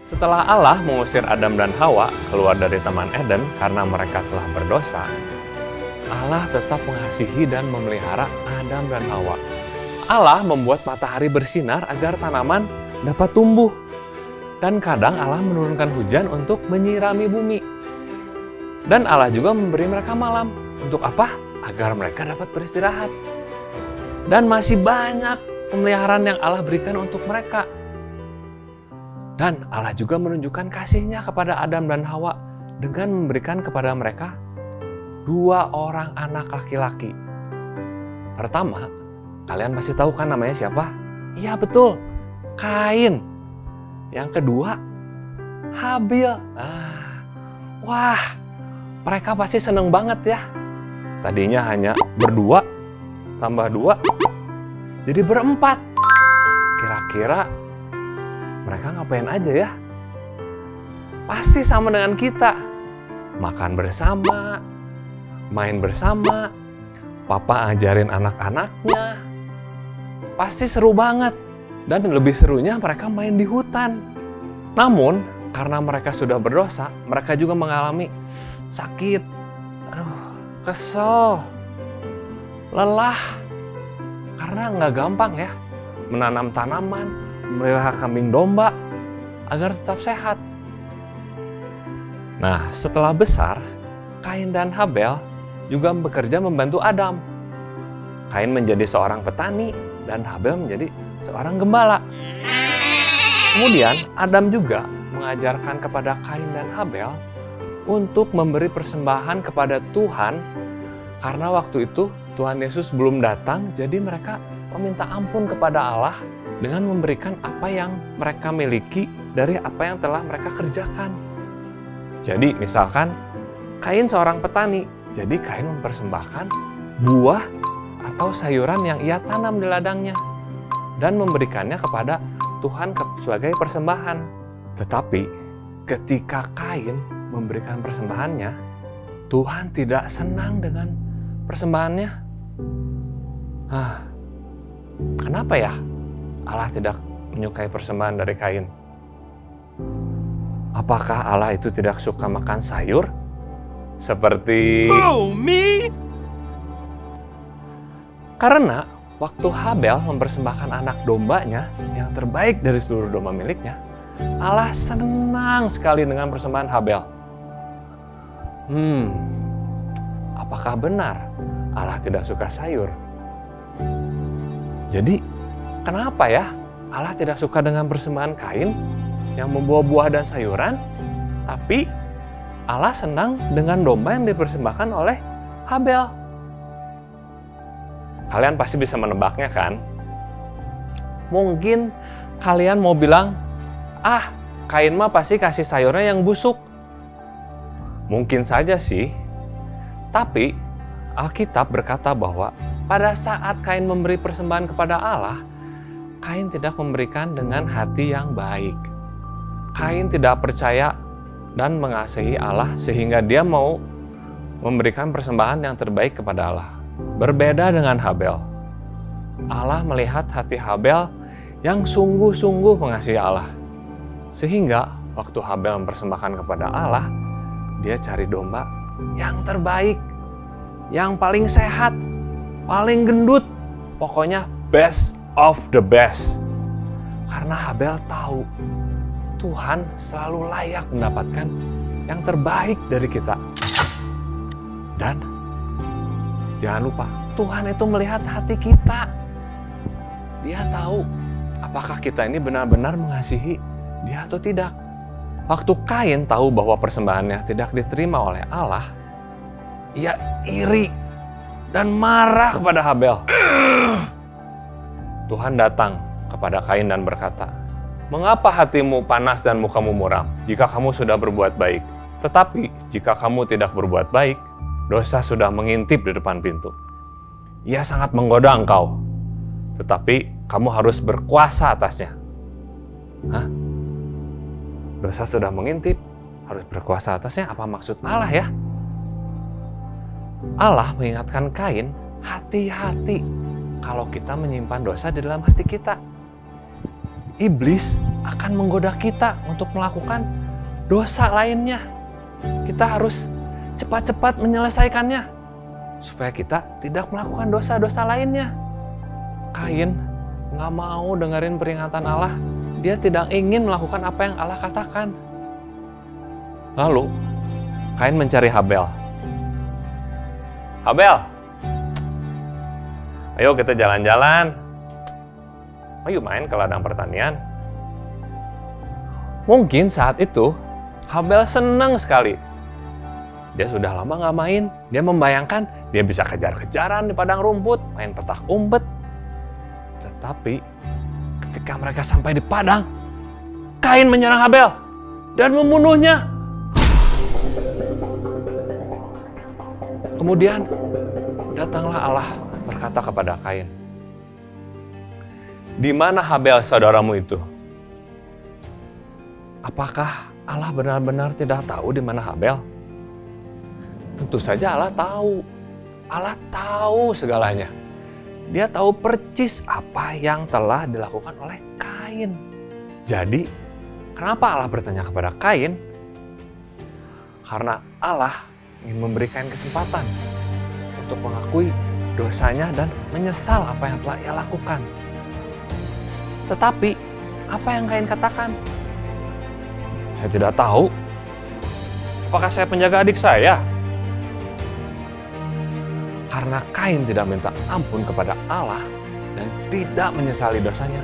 Setelah Allah mengusir Adam dan Hawa keluar dari Taman Eden karena mereka telah berdosa, Allah tetap mengasihi dan memelihara Adam dan Hawa. Allah membuat matahari bersinar agar tanaman dapat tumbuh. Dan kadang Allah menurunkan hujan untuk menyirami bumi. Dan Allah juga memberi mereka malam. Untuk apa? Agar mereka dapat beristirahat. Dan masih banyak pemeliharaan yang Allah berikan untuk mereka. Dan Allah juga menunjukkan kasih-Nya kepada Adam dan Hawa dengan memberikan kepada mereka 2 orang anak laki-laki. Pertama, kalian pasti tahu kan namanya siapa? Iya betul, Kain. Yang kedua, Habil. Wah, mereka pasti seneng banget ya. Tadinya hanya berdua, tambah 2, jadi berempat. Kira-kira mereka ngapain aja ya? Pasti sama dengan kita. Makan bersama, main bersama, papa ajarin anak-anaknya. Pasti seru banget. Dan lebih serunya mereka main di hutan. Namun, karena mereka sudah berdosa, mereka juga mengalami sakit. Kesel, lelah. Karena nggak gampang ya menanam tanaman, memelihara kambing domba agar tetap sehat. Nah, setelah besar, Kain dan Habel juga bekerja membantu Adam. Kain menjadi seorang petani dan Habel menjadi seorang gembala. Kemudian Adam juga mengajarkan kepada Kain dan Habel untuk memberi persembahan kepada Tuhan karena waktu itu Tuhan Yesus belum datang, jadi mereka meminta ampun kepada Allah dengan memberikan apa yang mereka miliki dari apa yang telah mereka kerjakan. Jadi misalkan Kain seorang petani, jadi Kain mempersembahkan buah atau sayuran yang ia tanam di ladangnya dan memberikannya kepada Tuhan sebagai persembahan. Tetapi ketika Kain memberikan persembahannya, Tuhan tidak senang dengan persembahannya. Kenapa ya Allah tidak menyukai persembahan dari Kain? Apakah Allah itu tidak suka makan sayur? Seperti... me? Karena waktu Habel mempersembahkan anak dombanya yang terbaik dari seluruh domba miliknya, Allah senang sekali dengan persembahan Habel. Apakah benar Allah tidak suka sayur? Jadi, kenapa ya Allah tidak suka dengan persembahan Kain yang membawa buah dan sayuran, tapi Allah senang dengan domba yang dipersembahkan oleh Habel? Kalian pasti bisa menebaknya kan? Mungkin kalian mau bilang, Kain mah pasti kasih sayurnya yang busuk. Mungkin saja sih. Tapi Alkitab berkata bahwa pada saat Kain memberi persembahan kepada Allah, Kain tidak memberikan dengan hati yang baik. Kain tidak percaya dan mengasihi Allah sehingga dia mau memberikan persembahan yang terbaik kepada Allah. Berbeda dengan Habel. Allah melihat hati Habel yang sungguh-sungguh mengasihi Allah. Sehingga waktu Habel mempersembahkan kepada Allah, dia cari domba yang terbaik, yang paling sehat, paling gendut, pokoknya best of the best. Karena Habel tahu Tuhan selalu layak mendapatkan yang terbaik dari kita. Dan jangan lupa, Tuhan itu melihat hati kita. Dia tahu apakah kita ini benar-benar mengasihi Dia atau tidak. Waktu Kain tahu bahwa persembahannya tidak diterima oleh Allah, ia iri dan marah kepada Habel. Tuhan datang kepada Kain dan berkata, "Mengapa hatimu panas dan mukamu muram jika kamu sudah berbuat baik? Tetapi jika kamu tidak berbuat baik, dosa sudah mengintip di depan pintu. Ia sangat menggoda engkau, tetapi kamu harus berkuasa atasnya." Dosa sudah mengintip, harus berkuasa atasnya. Apa maksud Allah ya? Allah mengingatkan Kain, hati-hati kalau kita menyimpan dosa di dalam hati kita. Iblis akan menggoda kita untuk melakukan dosa lainnya. Kita harus cepat-cepat menyelesaikannya supaya kita tidak melakukan dosa-dosa lainnya. Kain nggak mau dengerin peringatan Allah. Dia tidak ingin melakukan apa yang Allah katakan. Lalu Kain mencari Habel. Habel, ayo kita jalan-jalan. Ayo main ke ladang pertanian. Mungkin saat itu Habel senang sekali. Dia sudah lama nggak main. Dia membayangkan dia bisa kejar-kejaran di padang rumput, main petak umpet. Tetapi ketika mereka sampai di padang, Kain menyerang Habel dan membunuhnya. Kemudian datanglah Allah berkata kepada Kain, "Di mana Habel saudaramu itu?" Apakah Allah benar-benar tidak tahu di mana Habel? Tentu saja Allah tahu. Allah tahu segalanya. Dia tahu percis apa yang telah dilakukan oleh Kain. Jadi, kenapa Allah bertanya kepada Kain? Karena Allah ingin memberikan kesempatan untuk mengakui dosanya dan menyesal apa yang telah ia lakukan. Tetapi, apa yang Kain katakan? Saya tidak tahu. Apakah saya penjaga adik saya? Karena Kain tidak minta ampun kepada Allah dan tidak menyesali dosanya,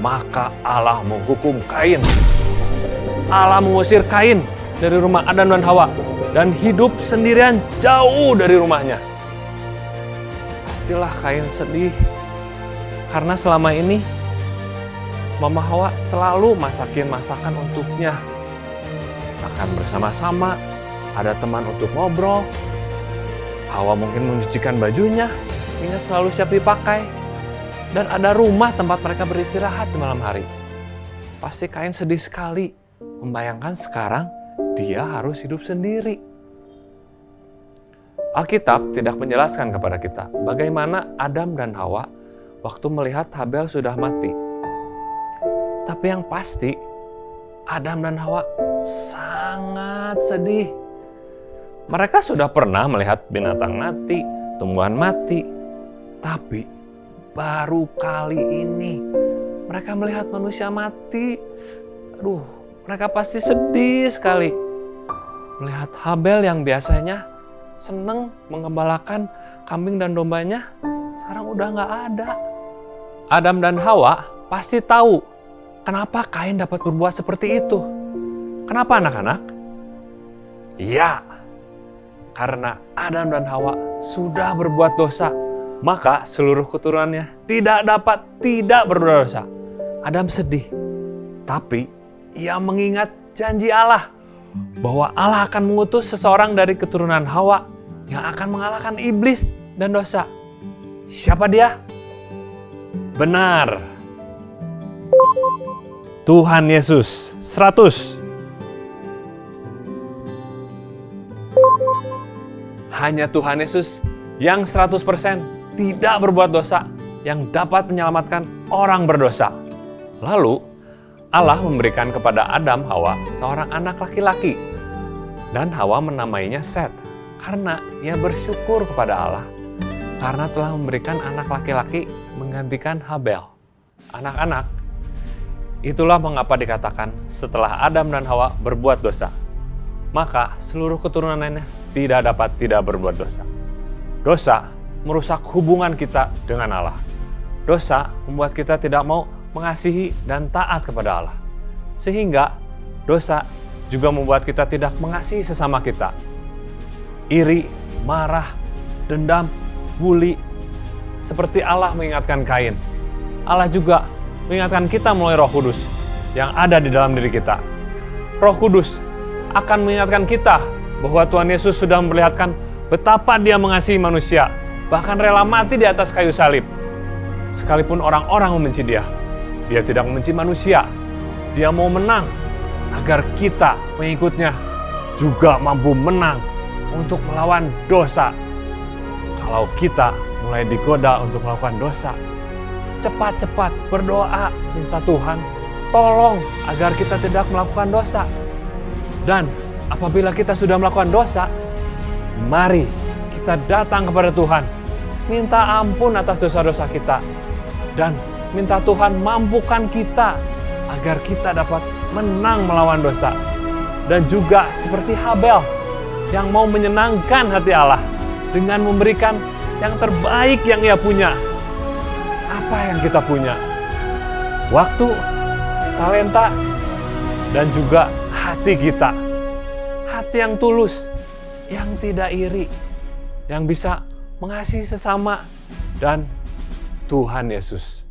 maka Allah menghukum Kain. Allah mengusir Kain dari rumah Adam dan Hawa dan hidup sendirian jauh dari rumahnya. Pastilah Kain sedih karena selama ini Mama Hawa selalu masakin masakan untuknya. Makan bersama-sama, ada teman untuk ngobrol. Hawa mungkin mencucikan bajunya hingga selalu siap dipakai. Dan ada rumah tempat mereka beristirahat di malam hari. Pasti Kain sedih sekali membayangkan sekarang dia harus hidup sendiri. Alkitab tidak menjelaskan kepada kita bagaimana Adam dan Hawa waktu melihat Habel sudah mati. Tapi yang pasti, Adam dan Hawa sangat sedih. Mereka sudah pernah melihat binatang mati, tumbuhan mati. Tapi baru kali ini mereka melihat manusia mati. Aduh, mereka pasti sedih sekali. Melihat Habel yang biasanya seneng mengembalakan kambing dan dombanya, sekarang udah nggak ada. Adam dan Hawa pasti tahu kenapa Kain dapat berbuat seperti itu. Kenapa anak-anak? Ya, karena Adam dan Hawa sudah berbuat dosa, maka seluruh keturunannya tidak berdosa. Adam sedih, tapi ia mengingat janji Allah bahwa Allah akan mengutus seseorang dari keturunan Hawa yang akan mengalahkan iblis dan dosa. Siapa dia? Benar, Tuhan Yesus. 100. Hanya Tuhan Yesus yang 100% tidak berbuat dosa yang dapat menyelamatkan orang berdosa. Lalu Allah memberikan kepada Adam Hawa seorang anak laki-laki. Dan Hawa menamainya Set karena ia bersyukur kepada Allah karena telah memberikan anak laki-laki menggantikan Habel. Anak-anak, itulah mengapa dikatakan setelah Adam dan Hawa berbuat dosa, maka seluruh keturunannya tidak berbuat dosa. Dosa merusak hubungan kita dengan Allah. Dosa membuat kita tidak mau mengasihi dan taat kepada Allah. Sehingga dosa juga membuat kita tidak mengasihi sesama kita. Iri, marah, dendam, bully. Seperti Allah mengingatkan Kain, Allah juga mengingatkan kita melalui Roh Kudus yang ada di dalam diri kita. Roh Kudus akan mengingatkan kita bahwa Tuhan Yesus sudah memperlihatkan betapa Dia mengasihi manusia, bahkan rela mati di atas kayu salib. Sekalipun orang-orang membenci Dia, Dia tidak membenci manusia. Dia mau menang agar kita pengikutnya juga mampu menang untuk melawan dosa. Kalau kita mulai digoda untuk melakukan dosa, cepat-cepat berdoa minta Tuhan tolong agar kita tidak melakukan dosa. Dan apabila kita sudah melakukan dosa, mari kita datang kepada Tuhan, minta ampun atas dosa-dosa kita, dan minta Tuhan mampukan kita agar kita dapat menang melawan dosa. Dan juga seperti Habel yang mau menyenangkan hati Allah dengan memberikan yang terbaik yang ia punya. Apa yang kita punya? Waktu, talenta, dan juga hati kita. Hati yang tulus, yang tidak iri, yang bisa mengasihi sesama, dan Tuhan Yesus.